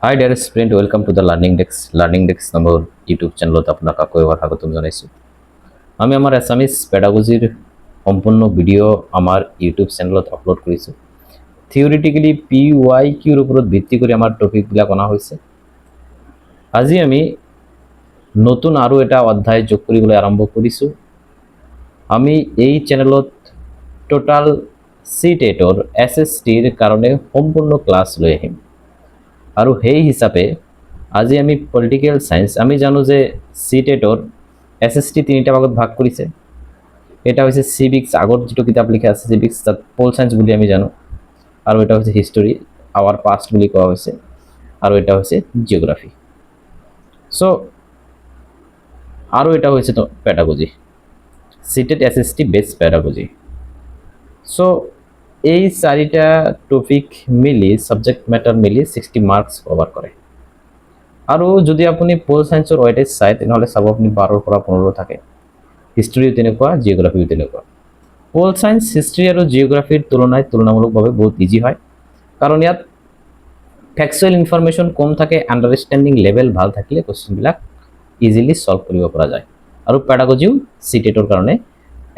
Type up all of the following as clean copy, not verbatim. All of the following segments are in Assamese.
High dear student, welcome to the learning desk নামৰ ইউটিউব চেনেলত আপোনাক আকৌ এবাৰ স্বাগতম জনাইছোঁ। আমি আমাৰ এছামিজ পেডাগজিৰ সম্পূৰ্ণ ভিডিঅ' আমাৰ ইউটিউব চেনেলত আপলোড কৰিছোঁ। থিয়ৰিটিকেলি PYQৰ ওপৰত ভিত্তি কৰি আমাৰ টপিকবিলাক অনা হৈছে। আজি আমি নতুন আৰু এটা অধ্যায় যোগ কৰিবলৈ আৰম্ভ কৰিছোঁ। আমি এই চেনেলত টোটাল CTETৰ SSTৰ কাৰণে সম্পূৰ্ণ ক্লাছ লৈ আহিম। আৰু সেই হিচাপে আজি আমি পলিটিক্যাল সায়েন্স, আমি জানো যে CTETৰ SST তিনিটা ভাগত ভাগ কৰিছে। এটা হৈছে সিভিক্স, আগত যেটো কিতাপ লিখা আছে সিভিক্স, তাত পল সায়েন্স বুলি আমি জানো, আৰু এটা হৈছে হিষ্টৰী, আৱাৰ পাষ্ট বুলি কোৱা হৈছে, আৰু এটা হৈছে জিওগ্ৰাফি। সো আৰু এটা হৈছে তো pedagogy, CTET SST base pedagogy. So এই চাৰিটা টপিক মিলি সাবজেক্ট ম্যাটাৰ মিলি 60 মাৰ্কস কভাৰ কৰে। আৰু যদি আপুনি পল সায়েন্সৰ ওয়েটেজ চাই তেনেহলে চাব আপুনি 12 পৰা 15 থাকে। হিষ্ট্ৰীও তেনেকুৱা, জিওগ্ৰাফিও তেনেকুৱা। পল সায়েন্স, হিষ্ট্ৰী আৰু জিওগ্ৰাফিৰ তুলনামূলকভাৱে বহুত ইজি হয়, কাৰণ ইয়াত ফ্যাকচুৱেল ইনফৰমেশ্যন কম থাকে, আন্ডাৰষ্টেণ্ডিং লেভেল ভাল থাকিলে কোৱেশ্চনবিলাক ইজিলি সলভ কৰিব পৰা যায়। আৰু পেডাগজিও CTETৰ কাৰণে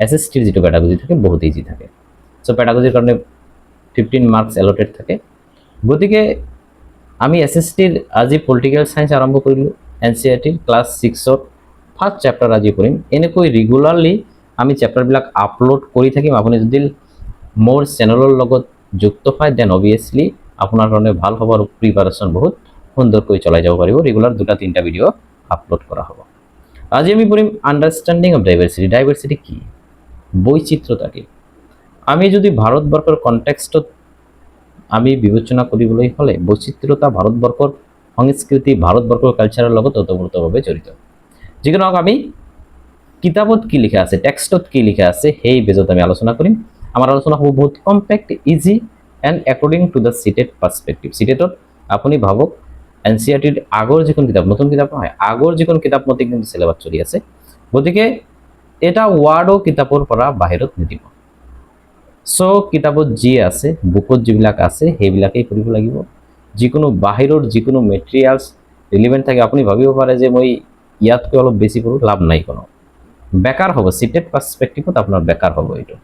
SSTৰ যেটো পেডাগজি থাকে বহুত ইজি থাকে। সো পেডাগজিৰ কাৰণে 15 মাৰ্কস এলটেড থাকে। গতিকে আমি SSTৰ আজি পলিটিক্যাল সায়েন্স আৰম্ভ কৰিলোঁ। NCERT ক্লাছ 6ৰ ফাৰ্ষ্ট চেপ্টাৰ আজি কৰিম। এনেকৈ ৰেগুলাৰলি আমি চেপ্টাৰবিলাক আপলোড কৰি থাকিম। আপুনি যদি মোৰ চেনেলৰ লগত যুক্ত হয় দেন অবভিয়াছলি আপোনাৰ কাৰণে ভাল হ'ব আৰু প্ৰিপাৰেশ্যন বহুত সুন্দৰকৈ চলাই যাব পাৰিব। ৰেগুলাৰ 2-3টা ভিডিঅ' আপলোড কৰা হ'ব। আজি আমি পঢ়িম আন্ডাৰষ্টেণ্ডিং অফ ডাইভাৰ্চিটি। ডাইভাৰ্চিটি কি? বৈচিত্ৰতা কি? আমি যদি ভাৰতবৰ্ষৰ কনটেক্সটত আমি বিবেচনা কৰিবলৈ হলে বৈচিত্ৰতা ভাৰতবৰ্ষৰ সংস্কৃতি, ভাৰতবৰ্ষৰ কালচাৰৰ লগত ওতপ্ৰোতভাৱে জড়িত। যিকোনো আমি কিতাপত কি লিখা আছে, টেক্সটত কি লিখা আছে, সেই বেজত আমি আলোচনা কৰিম। আমাৰ আলোচনা হ'ব বহুত compact, easy and according to the CTET পাৰ্সপেক্টিভ। CTETত আপুনি ভাবক NCERTৰ আগৰ যিখন কিতাপ, নতুন কিতাপ নহয়, আগৰ যিখন কিতাপ মতে কিন্তু সিলেবাস চলি আছে। গতিকে এটা ওয়াৰ্ডো কিতাপৰ পৰা বাহিৰত নিদিব। সো কিতাপত যি আছে, বুকত যিবিলাক আছে সেইবিলাকেই পঢ়িব লাগিব। যিকোনো বাহিৰৰ যিকোনো মেটেৰিয়েলছ ৰিলেভেন্ট থাকে, আপুনি ভাবিব পাৰে যে মই ইয়াতকৈ অলপ বেছি পঢ়ো, লাভ নাই কোনো, বেকাৰ হ'ব। CTET পাৰ্সপেক্টিভত আপোনাৰ বেকাৰ হ'ব এইটো।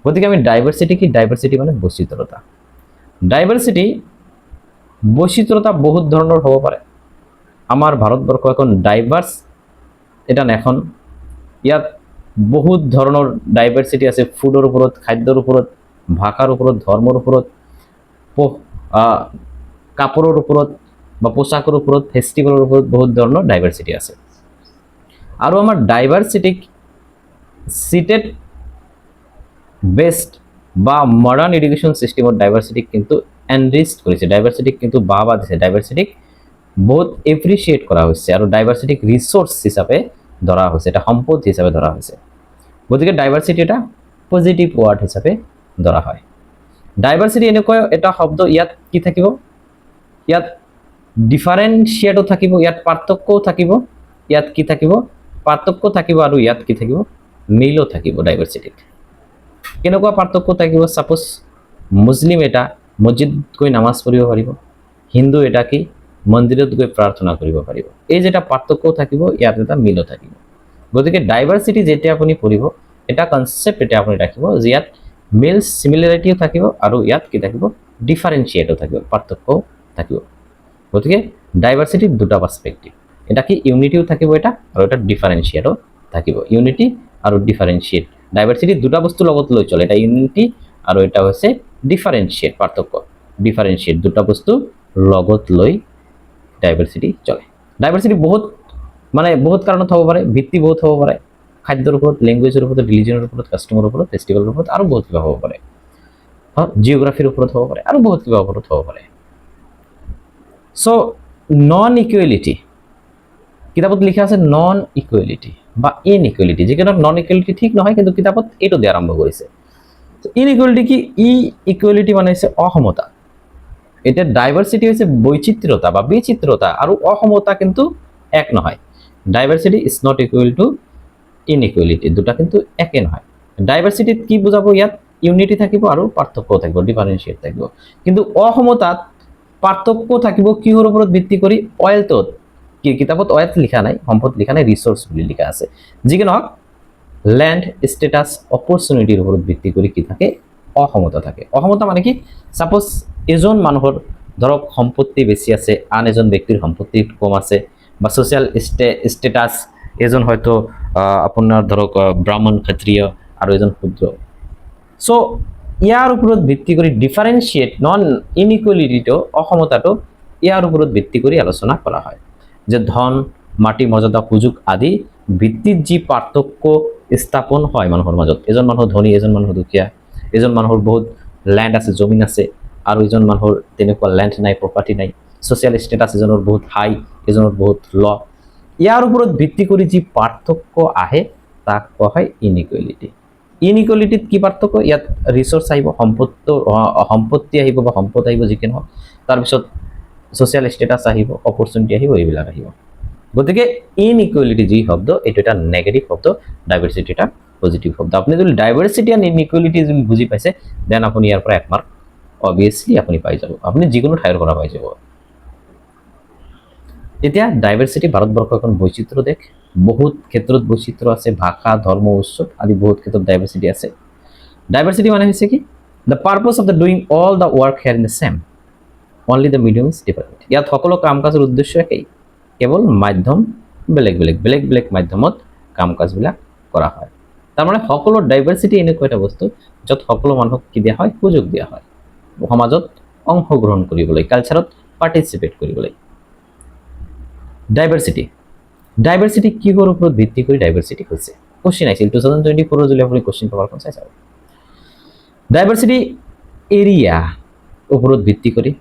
গতিকে আমি ডাইভাৰ্চিটি কি? ডাইভাৰ্চিটি মানে বৈচিত্ৰতা। ডাইভাৰ্চিটি, বৈচিত্ৰতা বহুত ধৰণৰ হ'ব পাৰে। আমাৰ ভাৰতবৰ্ষ এখন ডাইভাৰ্স এটা নেশন। ইয়াত বহুত ধৰণৰ ডাইভাৰ্চিটি আছে, ফুডৰ ওপৰত, খাদ্যৰ ওপৰত, ভাষাৰ ওপৰত, ধৰ্মৰ ওপৰত, কাপড়ৰ ওপৰত বা পোশাকৰ ওপৰত, ফেষ্টিভেলৰ ওপৰত বহুত ধৰণৰ ডাইভাৰ্চিটি আছে। আৰু আমাৰ ডাইভাৰ্চিটিক CTET বেস্ট বা মডাৰ্ন এডুকেশ্যন সিস্টেমত ডাইভাৰ্চিটিক কিন্তু এনৰিচ কৰিছে, ডাইভাৰ্চিটিক কিন্তু বাহবা দিছে, ডাইভাৰ্চিটিক বহুত এপ্ৰিচিয়েট কৰা হৈছে, আৰু ডাইভাৰ্চিটিক ৰিসোৰ্স হিচাপে ধৰা হৈছে, এটা সম্পদ হিচাপে ধৰা হৈছে। গতিকে ডাইভাৰ্চিটি এটা পজিটিভ ওয়াৰ্ড হিচাপে ধৰা হয়। ডাইভাৰ্চিটি এনেকুৱা এটা শব্দ, ইয়াত কি থাকিব, ইয়াত ডিফাৰেন্সিয়েটও থাকিব, ইয়াত পাৰ্থক্যও থাকিব, ইয়াত কি থাকিব, পাৰ্থক্য থাকিব, আৰু ইয়াত কি থাকিব, মিলও থাকিব। ডাইভাৰ্চিটিত কেনেকুৱা পাৰ্থক্য থাকিব? সাপোজ মুসলিম এটা মসজিদ গৈ নামাজ পঢ়িব পাৰিব, হিন্দু এটা কি মন্দিৰত গৈ প্ৰাৰ্থনা কৰিব পাৰিব। এই যেটা পাৰ্থক্য থাকিব, ইয়াত এটা মিলও থাকিব। গতিকে ডাইভাৰ্চিটি যেতিয়া আপুনি পঢ়িব, এটা কনসেপ্ট এটা আপুনি ৰাখিব যে ইয়াত মিল সিমিলাৰিটিও থাকিব, আৰু ইয়াত কি থাকিব, ডিফাৰেন্সিয়েটও থাকিব, পাৰ্থক্যও থাকিব। গতিকে ডাইভাৰ্চিটিৰ দুটা পাৰ্সপেক্টিভ, এটা কি ইউনিটিও থাকিব এটা, আৰু এটা ডিফাৰেন্সিয়েটও থাকিব। ইউনিটি আৰু ডিফাৰেন্সিয়েট, ডাইভাৰ্চিটি দুটা বস্তু লগত লৈ চলে, এটা ইউনিটি আৰু এটা হৈছে ডিফাৰেন্সিয়েট, পাৰ্থক্য। ডিফাৰেন্সিয়েট দুটা বস্তু লগত লৈ ডাইভাৰ্চিটি চলে। ডাইভাৰ্চিটি বহুত মানে বহুত কাৰণত হ'ব পাৰে, ভিত্তি বহুত হ'ব পাৰে, খাদ্যৰ ওপৰত, লেংগুৱেজৰ ওপৰত, ৰিলিজনৰ ওপৰত, কাষ্টমৰ ওপৰত, ফেষ্টিভেলৰ ওপৰত, আৰু বহুত কিবা হ'ব পাৰে, জিওগ্ৰাফিৰ ওপৰত হ'ব পাৰে, আৰু বহুত কিবা ওপৰত হ'ব পাৰে। সো নন ইকুৱেলিটি, কিতাপত লিখা আছে নন ইকুৱেলিটি বা ইনইকুৱেলিটি। যিকেইটা নন ইকুৱেলিটি ঠিক নহয়, কিন্তু কিতাপত এইটো দিয়ে আৰম্ভ কৰিছে। ইনইকুৱেলিটি কি? ইকুৱেলিটি মানে হৈছে অসমতা। এটা ডাইভাৰ্চিটি হৈছে বৈচিত্ৰতা বা বিচিত্ৰতা, আৰু অসমতা কিন্তু এক নহয়। Diversity is not equal to inequality, দুটা কিন্তু একে নহয়। ডাইভাৰ্চিটিত কি বুজাব? ইয়াত ইউনিটি থাকিব আৰু পাৰ্থক্য থাকিব, ডিফাৰেন্সিয়েট থাকিব। কিন্তু অসমতাত পাৰ্থক্য থাকিব কিহৰ ওপৰত ভিত্তি কৰি অয়েলটোত কি কিতাপত অয়েল লিখা নাই সম্পদ লিখা নাই রিসোর্স বুলি লিখা আছে যি কি নহওক ল্যান্ড স্ট্যাটাস অপরচুনিটির উপর ভিত্তি করে কি থাকে অসমতা থাকে অসমতা মানে কি সাপোজ এজন মানুহৰ ধৰক সম্পত্তি বেছি আছে আন এজন ব্যক্তিৰ সম্পত্তি কম আছে বা সোশ্যাল স্ট্যাটাস এজন হয়তো আপোনাৰ ধৰক ব্ৰাহ্মণ ক্ষত্ৰিয় আৰু এজন শূদ্ৰ সো ইয়াৰ ওপৰত ভিত্তি কৰি ডিফাৰেন্সিয়েট নন ইনইকুয়ালিটিটো অসমতাটো ইয়াৰ ওপৰত ভিত্তি কৰি আলোচনা কৰা হয় যে ধন মাটি মৰ্যাদা সুযোগ আদি ভিত্তিত যি পাৰ্থক্য স্থাপন হয় মানুহৰ মাজত এজন মানুহ ধনী এজন মানুহ দুখীয়া এজন মানুহৰ বহুত ল্যান্ড আছে জমিন আছে আৰু এজন মানুহৰ তেনেকুৱা ল্যান্ড নাই প্ৰপাৰ্টি নাই সোশ্যাল স্ট্যাটাস এজনৰ বহুত হাই এজনৰ বহুত ল ইয়াৰ ওপৰত ভিত্তি কৰি যি পাৰ্থক্য আহে তাক কোৱা হয় ইনইকুয়ালিটি ইনইকুয়ালিটিত কি পাৰ্থক্য ইয়াত ৰিসোৰ্স আহিব সম্পত্তি আহিব বা সম্পদ আহিব যি কি নহওক তাৰপিছত সোশ্যাল স্ট্যাটাস আহিব অপৰচুনিটি আহিব এইবিলাক আহিব গতিকে ইনইকুয়ালিটি যি শব্দ এটা এটা নেগেটিভ শব্দ ডাইভার্সিটি এটা পজিটিভ শব্দ আপনি যদি ডাইভার্সিটি এন্ড ইনইকুয়ালিটি যদি বুজি পাইছে দেন আপুনি ইয়াৰ পৰা এক মাৰ্ক অবভিয়াসলি আপুনি পাই যাব আপুনি যিকোনো ঠাইৰ পৰা পাই যাব এতিয়া ডাইভাৰ্সিটি ভাৰতবৰ্ষ এখন বৈচিত্ৰ্য দেশ বহুত ক্ষেত্ৰত বৈচিত্ৰ্য আছে ভাষা ধৰ্ম উৎসৱ আদি বহুত ক্ষেত্ৰত ডাইভার্সিটি আছে ডাইভার্সিটি মানে হৈছে কি the purpose of the doing all the work here in the same only the medium is different ইয়াত সকলো কাম কাজৰ উদ্দেশ্য একেই কেৱল মাধ্যম বেলেগ বেলেগ বেলেগ বেলেগ মাধ্যমত কাম কাজবিলাক কৰা হয় তাৰ মানে সকলো ডাইভাৰ্সিটি এনেকুৱা এটা বস্তু য'ত সকলো মানুহক কি দিয়া হয় সুযোগ দিয়া হয় সমাজত অংশগ্ৰহণ কৰিবলৈ কালচাৰত পাৰ্টিসিপেট কৰিবলৈ ডাইভাৰ্সিটি কিহৰ ওপৰত ভিত্তি কৰি ডাইভাৰ্সিটি হৈছে কোশ্চেন আহিছিল 2024 যদি আপুনি কোশ্চেন পেপাৰখন চাই চাব ডাইভাৰ্সিটি এৰিয়া ওপৰত ভিত্তি কৰি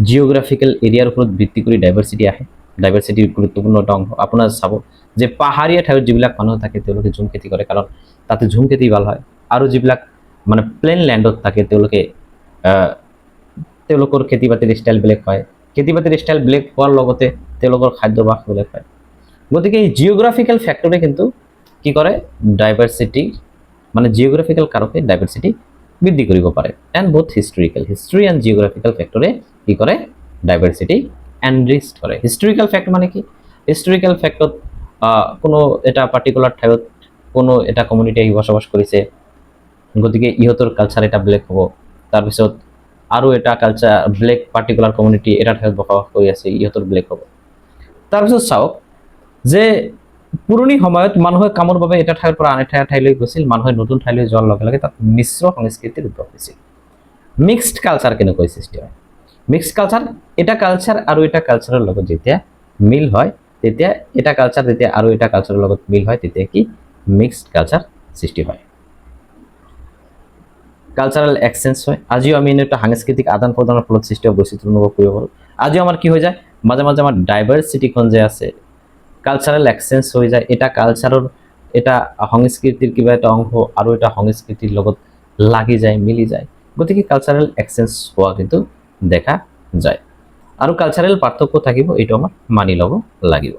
জিওগ্ৰাফিক্যাল এৰিয়াৰ উপৰ ভিত্তি কৰে ডাইভাৰ্সিটি আহে ডাইভাৰ্সিটিৰ গুৰুত্বপূৰ্ণ এটা অংশ আপনাৰ চাব যে পাহাৰীয়া ঠাইত যিবিলাক মানুহ থাকে তেওঁলোকে ঝুম খেতি কৰে কাৰণ তাতে ঝুম খেতি ভাল হয় আৰু যিবিলাক মানে প্লেন ল্যান্ডত থাকে তেওঁলোকৰ খেতি বাতিৰ ষ্টাইল বেলেগ হয় খেতি বাতিৰ ষ্টাইল বেলেগ হোৱাৰ লগতে তেওঁলোকৰ খাদ্যাভ্যাস বেলেগ হয় গতিকে এই জিওগ্ৰাফিক্যাল ফ্যাক্টৰে কিন্তু কি কৰে ডাইভাৰ্সিটি মানে জিওগ্ৰাফিক্যাল কাৰকে ডাইভাৰ্সিটি বৃদ্ধি কৰিব পাৰে এন্ড বোথ হিস্ট্ৰি এন্ড জিওগ্ৰাফিক্যাল ফ্যাক্টৰে কি কৰে ডাইভাৰ্সিটি এনৰিচ কৰে হিস্ট্ৰিক্যাল ফ্যাক্ট মানে কি হিস্ট্ৰিক্যাল ফ্যাক্টত কোনো এটা পাৰ্টিকুলাৰ ঠাইত কোনো এটা কমিউনিটি আহি বসবাস কৰিছে গতিকে ইহঁতৰ কালচাৰ এটা ব্লেক হ'ব তাৰপিছত আৰু এটা কালচাৰ ব্লেক পাৰ্টিকুলাৰ কমিউনিটি এটা ঠাইত বসবাস কৰি আছে ইহঁতৰ ব্লেক হ'ব তাৰপিছত চাওক যে পুৰণি সময়ত মানুহে কামৰ বাবে এটা ঠাইৰ পৰা আন ঠাইলৈ গৈছিল মানুহে নতুন ঠাইলৈ যোৱাৰ লগে লগে তাত মিশ্ৰ সংস্কৃতিৰ উদ্ভৱ হৈছিল মিক্সড কালচাৰ কেনেকৈ সৃষ্টি হয় মিক্সড কালচাৰ এটা কালচাৰ আৰু এটা কালচাৰৰ লগত যেতিয়া মিল হয় তেতিয়া এটা কালচাৰ যেতিয়া আৰু এটা কালচাৰৰ লগত মিল হয় তেতিয়া কি মিক্সড কালচাৰ সৃষ্টি হয় কালচাৰাল এক্সচেঞ্জ হয় আজিও আমি এটা সাংস্কৃতিক আদান প্ৰদানৰ ফলত সৃষ্টি হোৱা বৈচিত্ৰ্য অনুভৱ কৰিব পাৰোঁ আজিও আমাৰ কি হৈ যায় মাজে মাজে আমাৰ ডাইভাৰ্সিটিখন যে আছে কালচাৰাল এক্সচেঞ্জ হৈ যায় এটা কালচাৰৰ এটা সংস্কৃতিৰ কিবা এটা অংশ আৰু এটা সংস্কৃতিৰ লগত লাগি যায় মিলি যায় গতিকে কালচাৰাল এক্সচেঞ্জ হোৱা কিন্তু দেখা যায় আৰু কালচাৰাল পাৰ্থক্য থাকিব এইটো আমাৰ মানি ল'ব লাগিব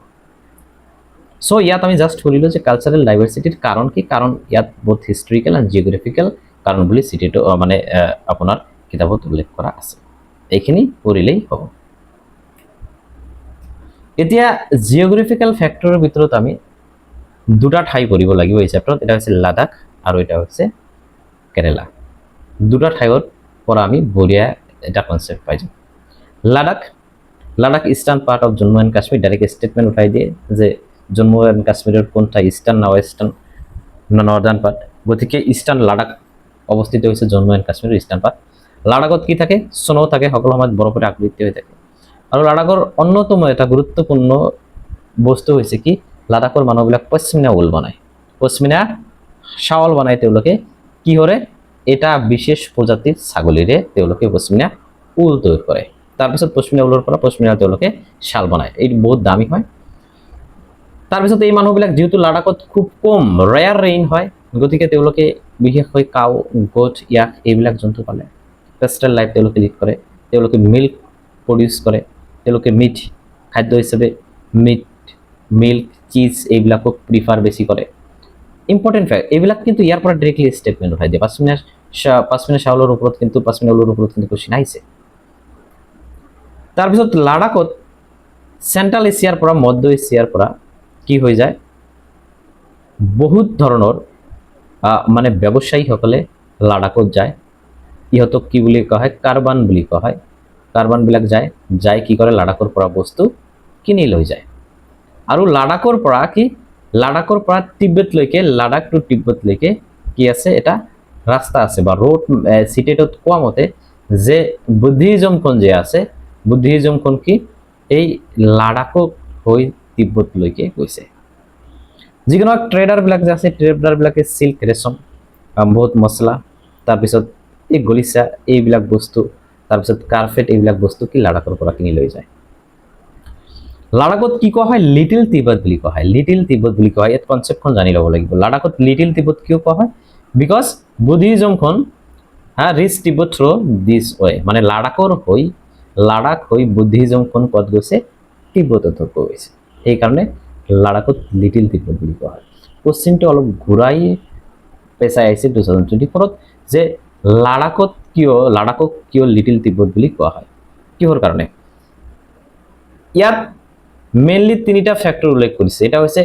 সো ইয়াত আমি জাস্ট বলিলো যে কালচারাল ডাইভাৰ্সিটিৰ কাৰণ কি কাৰণ ইয়াত বোথ হিস্ট্ৰিক্যাল এন্ড জিওগ্ৰাফিক্যাল কাৰণ বুলি সিটিটো মানে আপোনাৰ কিতাপত উল্লেখ কৰা আছে এইখিনি পঢ়িলেই হ'ব এতিয়া জিওগ্ৰাফিক্যাল ফ্যাক্টৰৰ ভিতৰত আমি দুটা ঠাই পঢ়িব লাগিব এই চেপ্টাৰত এটা হৈছে লাডাখ আৰু এটা হৈছে কেৰালা দুটা ঠাইৰ পৰা আমি বঢ়িয়া এটা কনসেপ্ট পাই যাম Ladakh eastern part of Jammu and Kashmir direct statement উঠাই দিয়ে যে জম্মু এন্ড কাশ্মীৰৰ কোনটা ইষ্টাৰ্ন না ওয়েস্টাৰ্ন না নৰ্দাৰ্ন পাৰ্ট গতিকে ইষ্টাৰ্ন লাডাখ অবস্থিত হৈছে জম্মু এন্ড কাশ্মীৰৰ ইষ্টাৰ্ন পাৰ্ট লাডাখত কি থাকে স্নো থাকে সকলো সময়ত বৰফেৰে আবৃত হৈ থাকে আৰু লাডাখৰ অন্যতম এটা গুৰুত্বপূৰ্ণ বস্তু হৈছে কি লাডাখৰ মানুহবিলাক পশ্মিনা উল বনায় পশ্মিনা শাল বনায় তেওঁলোকে কি কৰে এটা বিশেষ প্ৰজাতিৰ ছাগলীৰে তেওঁলোকে পশ্মিনা উল তৈয়াৰ কৰে তাৰপিছত পশ্মিনা উলৰ পৰা পশ্মিনা তেওঁলোকে শাল বনায় এই বহুত দামী হয় তাৰপিছত এই মানুহবিলাক যেহেতু লাডাখত খুব কম ৰেয়াৰ ৰেইন হয় গতিকে তেওঁলোকে বিশেষকৈ কাউ গোট ইয়াক এইবিলাক জন্তু পালে পেস্টেল লাইফ তেওঁলোকে লিড কৰে তেওঁলোকে মিল্ক প্ৰডিউস কৰে তেওঁলোকে মিট খাদ্য হিচাপে মিট মিল্ক চিজ এইবিলাকক প্ৰিফাৰ বেছি কৰে ইম্পৰ্টেন্ট ফ্যাক্ট এইবিলাক কিন্তু ইয়াৰ পৰা ডাইৰেক্টলি স্টেটমেন্ট উঠাই দিয়ে পশ্মিনা শালৰ ওপৰত কিন্তু পশ্মিনা উলৰ ওপৰত কিন্তু কোশ্চেন আহিছে তাৰপিছত লাডাখত চেণ্ট্ৰেল এছিয়াৰ পৰা মধ্য এছিয়াৰ পৰা কি হৈ যায়, বহুত ধৰণৰ মানে ব্যৱসায়ীসকলে লাডাখত যায়। ইহঁতক কি বুলি কোৱা হয়, কাৰবান বুলি কোৱা হয়। কাৰবানবিলাক যাই কি কৰে, লাডাখৰ পৰা বস্তু কিনি লৈ যায়। আৰু লাডাখৰ পৰা তিব্বতলৈকে, লাডাখ টু তিব্বতলৈকে কি আছে, এটা ৰাস্তা আছে বা ৰোড। চিটেটত কোৱা মতে যে বুদ্ধিজমখন যে আছে, বুদ্ধিজমখন কি এই লাডাখক হৈ তিব্বতলৈকে গৈছে। যিকোনো ট্ৰেডাৰবিলাক যে আছে, ট্ৰেডাৰবিলাকে চিল্ক, ৰেচম, বহুত মছলা, তাৰপিছত এই গলিচা, এইবিলাক বস্তু, তাৰপিছত কাৰ্পেট, এইবিলাক বস্তু কি লাডাখৰ পৰা কিনি লৈ যায়। লাডাখত কি কোৱা হয়, লিটিল তিব্বত বুলি কোৱা হয়। লিটিল তিব্বত বুলি কোৱা হয়, ইয়াত কনচেপ্টখন জানি ল'ব লাগিব। লাডাখত লিটিল তিব্বত কিয় কোৱা হয়, বিকজ বুদ্ধিজমখন reach Tibet through this way, মানে লাডাখ হৈ বুদ্ধিজমখন ক'ত গৈছে, তিব্বতত গৈছে। সেইকাৰণে লাডাখত লিটিল তিব্বত বুলি কোৱা হয়। কোশ্চিনটো অলপ ঘূৰাই পেচাই আহিছে 2024ত, যে লাডাখক কিয় লিটিল তিব্বত বুলি কোৱা হয়, কিহৰ কাৰণে। ইয়াত মেইনলি 3টা ফেক্টৰ উল্লেখ কৰিছে। এটা হৈছে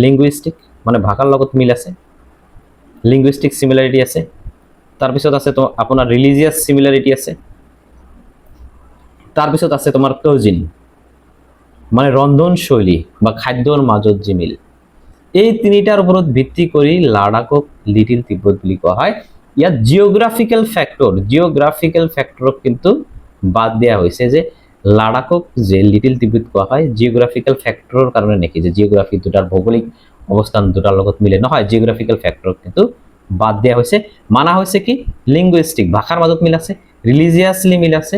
লিংগুইষ্টিক, মানে ভাষাৰ লগত মিল আছে, লিংগুইষ্টিক সিমিলাৰিটি আছে। তাৰপিছত আছে তো আপোনাৰ ৰিলিজিয়াছ সিমিলাৰিটি আছে। তাৰপিছত আছে তোমাৰ কজিন, মানে ৰন্ধনশৈলী বা খাদ্যৰ মাজত যি মিল। এই 3টাৰ ওপৰত ভিত্তি কৰি লাডাখক লিটিল তিব্বত বুলি কোৱা হয়। ইয়াত জিঅ'গ্ৰাফিকেল ফেক্টৰক কিন্তু বাদ দিয়া হৈছে, যে লাডাখক যে লিটিল তিব্বত কোৱা হয় জিঅ'গ্ৰাফিকেল ফেক্টৰৰ কাৰণে নেকি, যে জিঅ'গ্ৰাফি দুটাৰ ভৌগোলিক অৱস্থান দুটাৰ লগত মিলে, নহয়। জিঅ'গ্ৰাফিকেল ফেক্টৰক কিন্তু বাদ দিয়া হৈছে। মানা হৈছে কি লিংগুইষ্টিক, ভাষাৰ মাজত মিল আছে, ৰিলিজিয়াছলি মিল আছে,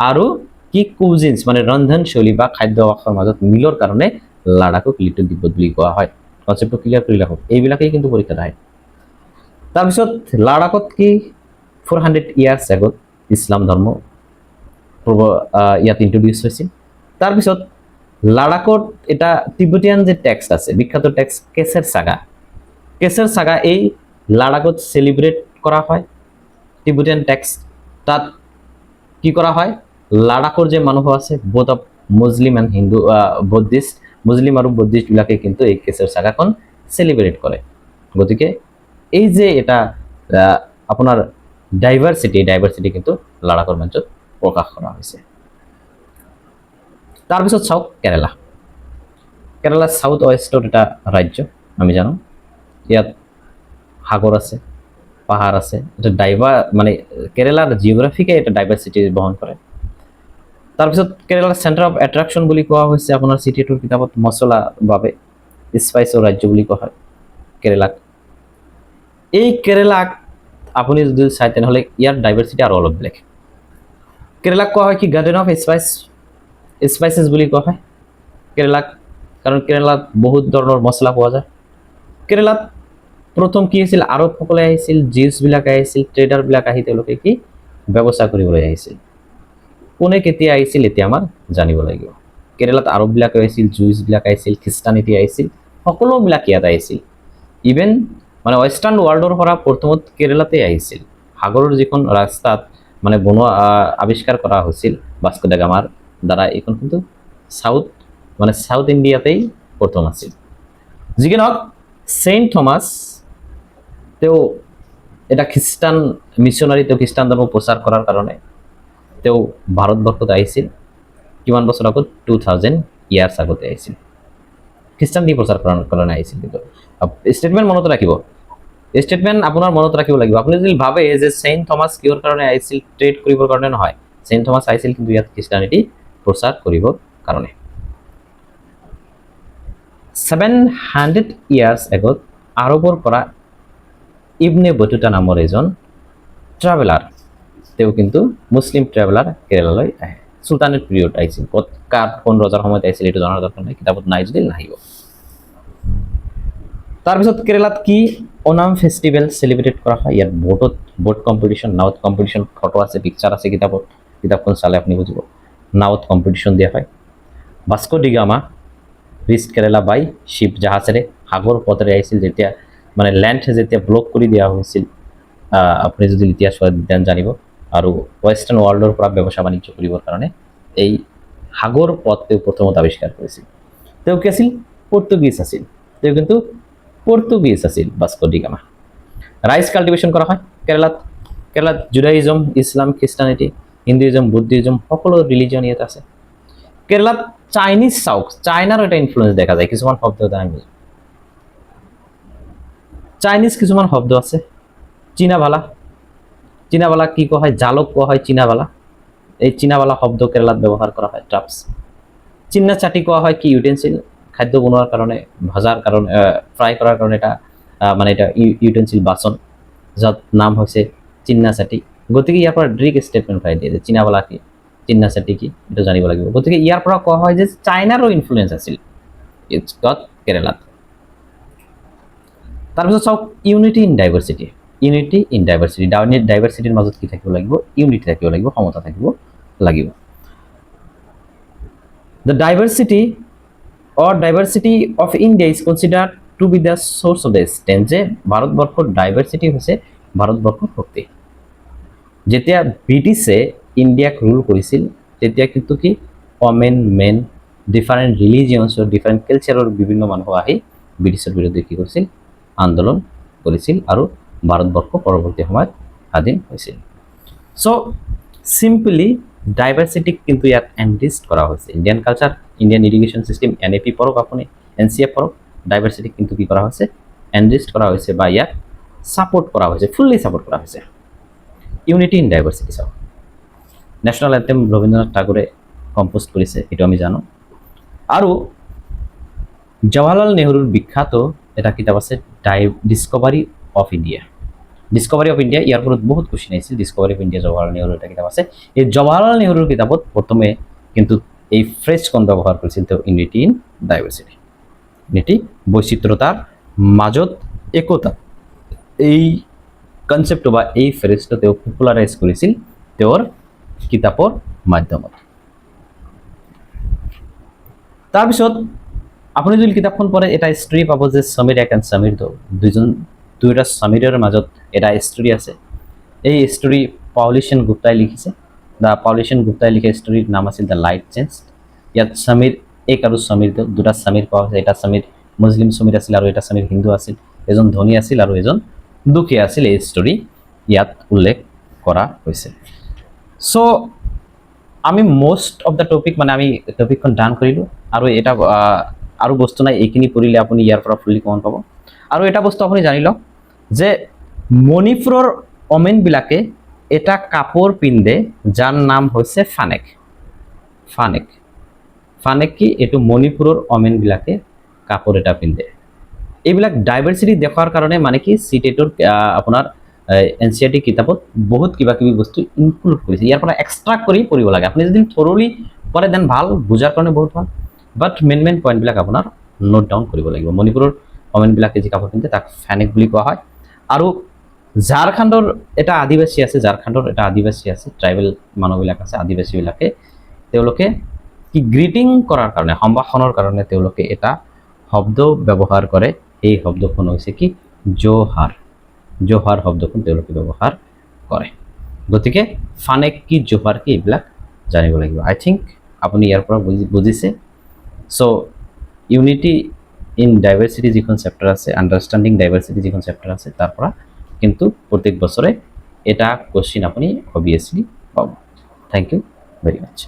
আৰু কি কুজিনছ, মানে ৰন্ধনশৈলী বা খাদ্যাভ্যাসৰ মাজত মিলৰ কাৰণে লাডাখক লিটিল তিব্বত বুলি কোৱা হয়। কনচেপ্টটো ক্লিয়াৰ কৰি ৰাখক, এইবিলাকেই কিন্তু পৰীক্ষাত আহে। তাৰপিছত লাডাখত কি 400 ইয়াৰ্ছ আগত ইছলাম ধৰ্ম ইয়াত ইন্ট্ৰডিউচ হৈছিল। তাৰপিছত লাডাখত এটা তিব্বতীয়ান যে টেক্সট আছে, বিখ্যাত টেক্সট কেশৰ সাগা, এই লাডাখত সেলিব্ৰেট কৰা হয়। তিব্বতীয়ান টেক্সট, তাত কি কৰা হয়, লাডাখৰ যে মানুহ আছে, both of Muslim and Hindu, Buddhist, Muslim আৰু বৌদ্ধিষ্টবিলাকে কিন্তু এই কেশৰ সাগাখন সেলিব্ৰেট কৰে। গতিকে এই যে এটা আপোনাৰ ডাইভাৰ্চিটি কিন্তু লাডাখৰ মঞ্চত প্ৰকাশ কৰা হৈছে। তাৰপিছত চাওক কেৰালা সাউথ ৱেষ্টৰ এটা ৰাজ্য, আমি জানো। ইয়াত সাগৰ আছে, পাহাৰ আছে, এটা মানে কেৰালাৰ জিঅ'গ্ৰাফিকে এটা ডাইভাৰ্চিটি বহন কৰে। তাৰপিছত কেৰালাৰ চেণ্টাৰ অফ এট্ৰাকশ্যন বুলি কোৱা হৈছে আপোনাৰ চিটিটোৰ কিতাপত, মছলা বাবে স্পাইচৰ ৰাজ্য বুলি কোৱা হয় কেৰালাক। এই কেৰালাক আপুনি যদি চাই তেনেহ'লে ইয়াৰ ডাইভাৰ্চিটি আৰু অলপ বেলেগ। কেৰালাক কোৱা হয় কি গাৰ্ডেন অফ স্পাইচেছ বুলি কোৱা হয় কেৰালাক, কাৰণ কেৰালাত বহুত ধৰণৰ মছলা পোৱা যায়। কেৰালাত প্ৰথম কি হৈছিল, আৰবসকলে আহিছিল, জিউছবিলাক আহিছিল, ট্ৰেডাৰবিলাক আহি তেওঁলোকে কি ব্যৱস্থা কৰিবলৈ আহিছিল। কোনে কেতিয়া আহিছিল এতিয়া আমাৰ জানিব লাগিব। কেৰালাত আৰববিলাক আহিছিল, জুইছবিলাক আহিছিল, খ্ৰীষ্টানিটি আহিছিল, সকলোবিলাক ইয়াত আহিছিল। ইভেন মানে ৱেষ্টাৰ্ণ ৱৰ্ল্ডৰ পৰা প্ৰথমত কেৰালাতে আহিছিল। সাগৰৰ যিখন ৰাস্তাত মানে আৱিষ্কাৰ কৰা হৈছিল ভাস্কো দা গামাৰ দ্বাৰা, এইখন কিন্তু সাউথ ইণ্ডিয়াতেই প্ৰথম আছিল। যিকি নহওক, ছেইণ্ট থমাছ তেওঁ এটা খ্ৰীষ্টান মিছনাৰী, তেওঁ খ্ৰীষ্টান ধৰ্ম প্ৰচাৰ কৰাৰ কাৰণে তেওঁ ভাৰতবৰ্ষত আহিছিল। কিমান বছৰ আগত, 2000 ইয়াৰ্ছ আগতে আহিছিল, খ্ৰীষ্টানটি প্ৰচাৰ কৰাৰ কাৰণে আহিছিল। কিন্তু ষ্টেটমেণ্ট মনত ৰাখিব, আপোনাৰ মনত ৰাখিব লাগিব। আপুনি যদি ভাবে যে ছেইণ্ট থমাছ কিহৰ কাৰণে আহিছিল, ট্ৰেড কৰিবৰ কাৰণে, নহয়। ছেইণ্ট থমাছ আহিছিল কিন্তু ইয়াত খ্ৰীষ্টানিটি প্ৰচাৰ কৰিবৰ কাৰণে। 700 ইয়াৰ্ছ আগত আৰবৰ পৰা ইবনে বতুতা নামৰ এজন ট্ৰেভেলাৰ, তেওঁ কিন্তু মুছলিম ট্ৰেভেলাৰ কেৰালালৈ আহে। চুলতানেট পিৰিয়ড আহিছিল, কোন ৰজাৰ সময়ত আহিছিল এইটো জনাৰ দৰকাৰ নাই, কিতাপত নাই যদি নাহিব। তাৰপিছত কেৰালাত কি ওনাম ফেষ্টিভেল চেলিব্ৰেট কৰা হয়। ইয়াত বোট কম্পিটিশ্যন, নাৱত কম্পিটিশ্যন, ফটো আছে, পিকচাৰ আছে কিতাপখন চালে আপুনি বুজিব। নাৱত কম্পিটিশ্যন দিয়া হয়। Vasco da Gama reach Kerala by ship, জাহাজেৰে সাগৰ পথেৰে আহিছিল। যেতিয়া মানে লেণ্ড যেতিয়া ব্লক কৰি দিয়া হৈছিল, আপুনি যদি ইতিহাস পঢ়ে জানিব। আৰু ৱেষ্টাৰ্ণ ৱৰ্ল্ডৰ পৰা ব্যৱসায় বাণিজ্য কৰিবৰ কাৰণে এই সাগৰ পথ তেওঁ প্ৰথমত আৱিষ্কাৰ কৰিছিল। তেওঁ কি আছিল? পৰ্তুগীজ আছিল। তেওঁ কিন্তু পৰ্তুগীজ আছিল Vasco da Gama. Rice cultivation কৰা হয় কেৰালাত। কেৰালাত জুডাইজম, ইছলাম, খ্ৰীষ্টানিটি, হিন্দুইজম, বুদ্ধিজম সকলো ৰিলিজন ইয়াত আছে। কেৰালাত চাইনিজ চাওক, চাইনাৰ এটা ইনফ্লুৱেঞ্চ দেখা যায় কিছুমান শব্দ আমি চাইনিজ কিছুমান শব্দ আছে। চীনাবালা, চীনাবালা কি কোৱা হয়? জালক কোৱা হয় চীনাবালা। এই চীনাবালা শব্দ কেৰালাত ব্যৱহাৰ কৰা হয়। ট্ৰাপস। চিন্না চাটি কোৱা হয় কি? ইউটেনচিল, খাদ্য বনোৱাৰ কাৰণে, ভাজাৰ কাৰণে, ফ্ৰাই কৰাৰ কাৰণে এটা মানে এটা ইউটেনচিল বাচন, যাত নাম হৈছে চিন্না চাটি। গতিকে ইয়াৰ পৰা ডাইৰেক্ট ষ্টেটমেণ্ট উঠাই দিয়ে যে চীনাবালা কি, চিন্না চাটি কি, এইটো জানিব লাগিব। গতিকে ইয়াৰ পৰা কোৱা হয় যে চাইনাৰো ইনফ্লুৱেঞ্চ আছিল ইটছ গট কেৰালাত। তাৰপিছত চাওক unity in diversity. Unity in diversity, ডাইভাৰ্চিটিৰ মাজত কি থাকিব লাগিব? ইউনিটি থাকিব লাগিব, সমতা থাকিব লাগিব। The diversity of India is considered to be the source of the strength, যে ভাৰতবৰ্ষৰ ডাইভাৰ্চিটি হৈছে ভাৰতবৰ্ষৰ শক্তি। যেতিয়া ব্ৰিটিছে ইণ্ডিয়াক ৰুল কৰিছিল তেতিয়া কিন্তু কি ওমেন, মেন, ডিফাৰেণ্ট ৰিলিজিয়নছৰ, ডিফাৰেণ্ট কালচাৰৰ বিভিন্ন মানুহ আহি ব্ৰিটিছৰ বিৰুদ্ধে কি কৰিছিল? আন্দোলন কৰিছিল আৰু ভাৰতবৰ্ষ পৰৱৰ্তী সময়ত স্বাধীন হৈছিল। চ' চিম্পলি ডাইভাৰ্চিটিক কিন্তু ইয়াত এনৰিষ্ট কৰা হৈছে। Indian culture, Indian education system, NAP পঢ়ক আপুনি, NCF পঢ়ক, ডাইভাৰ্চিটিক কিন্তু কি কৰা হৈছে? এনৰিষ্ট কৰা হৈছে বা ইয়াক ছাপোৰ্ট কৰা হৈছে, ফুল্লি ছাপোৰ্ট কৰা হৈছে। ইউনিটি ইন ডাইভাৰ্চিটি চাওক। নেশ্যনেল এন্থেম ৰবীন্দ্ৰনাথ ঠাকুৰে কম্প'জ কৰিছে, এইটো আমি জানো। আৰু জৱাহৰলাল নেহৰুৰ বিখ্যাত এটা কিতাপ আছে Discovery of India. Discovery of India, ইয়াৰ ওপৰত বহুত কুৱেশ্যন আহিছিল। ডিস্কভাৰী অফ ইণ্ডিয়া জৱাহৰলাল নেহৰুৰ এটা কিতাপ আছে। এই জৱাহৰলাল নেহৰুৰ কিতাপত প্ৰথমে কিন্তু এই ফ্ৰেজখন ব্যৱহাৰ কৰিছিল তেওঁ, ইউনিটি ইন ডাইভাৰ্চিটি। ইউনিটি, বৈচিত্ৰতাৰ মাজত একতা, এই কনচেপ্ট বা এই ফ্ৰেজটো তেওঁ পপুলাৰাইজ কৰিছিল তেওঁৰ কিতাপৰ মাধ্যমত। তাৰপিছত আপুনি যদি কিতাপখন পঢ়ে এটা ষ্টৰী পাব যে সমীৰ এক এণ্ড সমীৰ দুয়োটা সমীৰৰ মাজত এটা ষ্টৰী আছে। এই ষ্টৰী পাউলি গুপ্তাই লিখিছে। পাউলি গুপ্তাই লিখা ষ্টৰীৰ নাম আছিল দ্য লাইট চেঞ্জ। ইয়াত সমীৰ এক আৰু সমীৰ দুটা সমীৰ পোৱা হৈছে। এটা সমীৰ মুছলিম সমীৰ আছিল আৰু এটা সমীৰ হিন্দু আছিল। এজন ধনী আছিল আৰু এজন দুখীয়া আছিল। এই ষ্টৰী ইয়াত উল্লেখ কৰা হৈছে। চ' আমি মোষ্ট অফ দ্য টপিক মানে আমি টপিকখন ডান কৰিলোঁ। আৰু এটা আৰু বস্তু নাই, এইখিনি পঢ়িলে আপুনি ইয়াৰ পৰা ফুল্লি কমন পাব। আৰু এটা বস্তু আপুনি জানি লওক যে মণিপুৰৰ ওমেনবিলাকে এটা কাপোৰ পিন্ধে যাৰ নাম হৈছে ফানেক। ফানেক, ফানেক কি? এইটো মণিপুৰৰ ওমেনবিলাকে কাপোৰ এটা পিন্ধে। এইবিলাক ডাইভাৰ্চিটি দেখাৰ কাৰণে মানে কি চিটেটৰ আপোনাৰ NCERT কিতাপত বহুত কিবা কিবি বস্তু ইনক্লুড কৰিছে। ইয়াৰ পৰা এক্সট্ৰাক্ট কৰি পঢ়িব লাগে। আপুনি যদি থৰলি পঢ়ে দেন ভাল, বুজাৰ কাৰণে বহুত ভাল। বাট মেইন পইণ্টবিলাক আপোনাৰ নোট ডাউন কৰিব লাগিব। মণিপুৰৰ ওমেনবিলাকে যি কাপোৰ পিন্ধে তাক ফানেক বুলি কোৱা হয়। আৰু ঝাৰখণ্ডৰ এটা আদিবাসী আছে, ট্ৰাইবেল মানুহবিলাক আছে, আদিবাসীবিলাকে তেওঁলোকে কি গ্ৰিটিং কৰাৰ কাৰণে, সম্ভাষণৰ কাৰণে তেওঁলোকে এটা শব্দ ব্যৱহাৰ কৰে। এই শব্দখন হৈছে কি? জোহাৰ। জোহাৰ শব্দখন তেওঁলোকে ব্যৱহাৰ কৰে। গতিকে ফানেক কি, জোহাৰ কি, এইবিলাক জানিব লাগিব। আই থিংক আপুনি ইয়াৰ পৰা বুজিছে। চ' ইউনিটি ইন ডাইভাৰ্চিটি যিখন চেপ্টাৰ আছে, আণ্ডাৰষ্টেণ্ডিং ডাইভাৰ্চিটি যিখন চেপ্টাৰ আছে, তাৰ পৰা কিন্তু প্ৰত্যেক বছৰে এটা কুৱেশ্যন আপুনি অবভিয়াছলি পাব। Thank you very much.